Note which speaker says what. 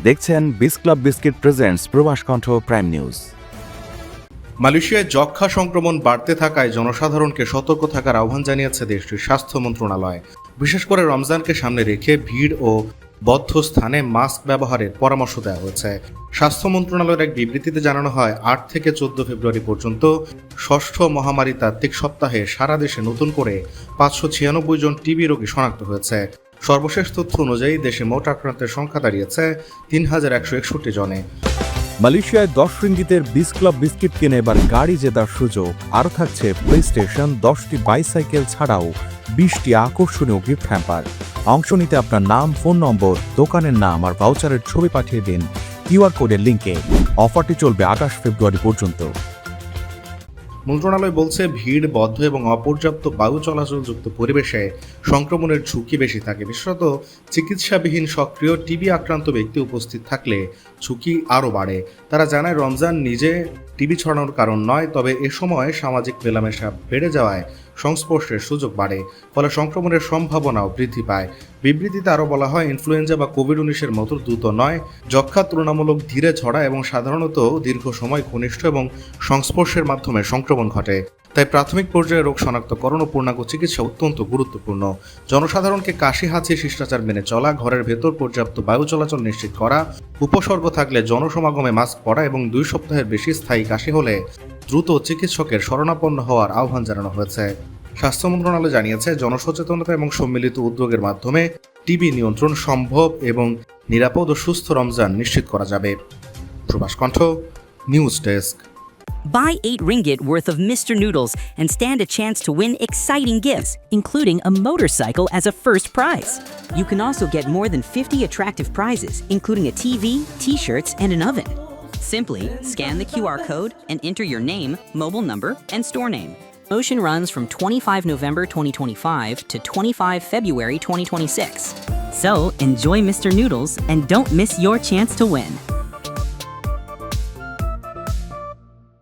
Speaker 1: দেখছেন বিস club biscuit presents প্রবাস কণ্ঠ প্রাইম নিউজ।
Speaker 2: মালয়েশিয়ায় যক্ষ্মা সংক্রমণ বাড়তে থাকায় জনসাধারণকে সতর্ক থাকার আহ্বান জানিয়েছে দেশটির স্বাস্থ্য মন্ত্রণালয়। বিশেষ করে রমজানকে সামনে রেখে ভিড় ও বদ্ধ স্থানে মাস্ক ব্যবহারের পরামর্শ দেওয়া হয়েছে। স্বাস্থ্য মন্ত্রণালয়ের এক বিবৃতিতে জানানো হয়, 8 থেকে 14 ফেব্রুয়ারি পর্যন্ত ষষ্ঠ মহামারী তাত্ত্বিক সপ্তাহে সারা দেশে নতুন করে 596 জন টিবি রোগী শনাক্ত হয়েছে। সর্বশেষ তথ্য অনুযায়ী দেশে মোট আক্রান্তের সংখ্যা দাঁড়িয়েছে 3161 জনে।
Speaker 1: মালয়েশিয়ায় 10 রিঙ্গিতের বিস ক্লাব বিস্কিট কিনে এবার গাড়ি জেতার সুযোগ। আরও থাকছে প্লে স্টেশন, 10টি বাইসাইকেল ছাড়াও 20টি আকর্ষণীয় গিফট হ্যাম্পার। অংশ নিতে আপনার নাম, ফোন নম্বর, দোকানের নাম আর ভাউচারের ছবি পাঠিয়ে দিন কিউআর কোডের লিঙ্কে। অফারটি চলবে 28 ফেব্রুয়ারি পর্যন্ত।
Speaker 2: মন্ত্রণালয় বলছে, ভিড়, বদ্ধ এবং অপর্যাপ্ত বায়ু চলাচলযুক্ত পরিবেশে সংক্রমণের ঝুঁকি বেশি থাকে। বিশেষত চিকিৎসাবিহীন সক্রিয় টিবি আক্রান্ত ব্যক্তি উপস্থিত থাকলে ঝুঁকি আরও বাড়ে। তারা জানায়, রমজান নিজে টিবি ছড়ানোর কারণ নয়, তবে এ সময় সামাজিক মেলামেশা বেড়ে যাওয়ায় সংস্পর্শের সুযোগ বাড়ে, ফলে সংক্রমণের সম্ভাবনাও বৃদ্ধি পায়। বিবৃতিতে আরও বলা হয়, ইনফ্লুয়েঞ্জা বা কোভিড-19 মতো দ্রুত নয়, যক্ষ্মা তুলনামূলক ধীরে ছড়ায় এবং সাধারণত দীর্ঘ সময় ঘনিষ্ঠ এবং সংস্পর্শের মাধ্যমে সংক্রমণ ঘটে। তাই প্রাথমিক পর্যায়ে রোগ শনাক্তকরণ ও পূর্ণাঙ্গ চিকিৎসা অত্যন্ত গুরুত্বপূর্ণ। জনসাধারণকে কাশি, হাঁচি, শিষ্টাচার মেনে চলা, ঘরের ভেতর পর্যাপ্ত বায়ু চলাচল নিশ্চিত করা, উপসর্গ থাকলে জনসমাগমে মাস্ক পরা এবং 2 সপ্তাহের বেশি স্থায়ী কাশি হলে দ্রুত চিকিৎসকের শরণাপন্ন হওয়ার আহ্বান জানানো হয়েছে। স্বাস্থ্য মন্ত্রণালয় জানিয়েছে, জনসচেতনতা এবং সম্মিলিত উদ্যোগের মাধ্যমে টিবি নিয়ন্ত্রণ সম্ভব এবং নিরাপদ ও সুস্থ রমজান নিশ্চিত করা যাবে। প্রবাস কণ্ঠ news desk.
Speaker 3: Buy 8 ringgit worth of Mr. Noodles and stand a chance to win exciting gifts, including a motorcycle as a first prize. You can also get more than 50 attractive prizes, including a TV, t-shirts, and an oven. Simply scan the QR code and enter your name, mobile number, and store name. Promotion runs from 25 November 2025 to 25 February 2026. So enjoy Mr. Noodles and don't miss your chance to win.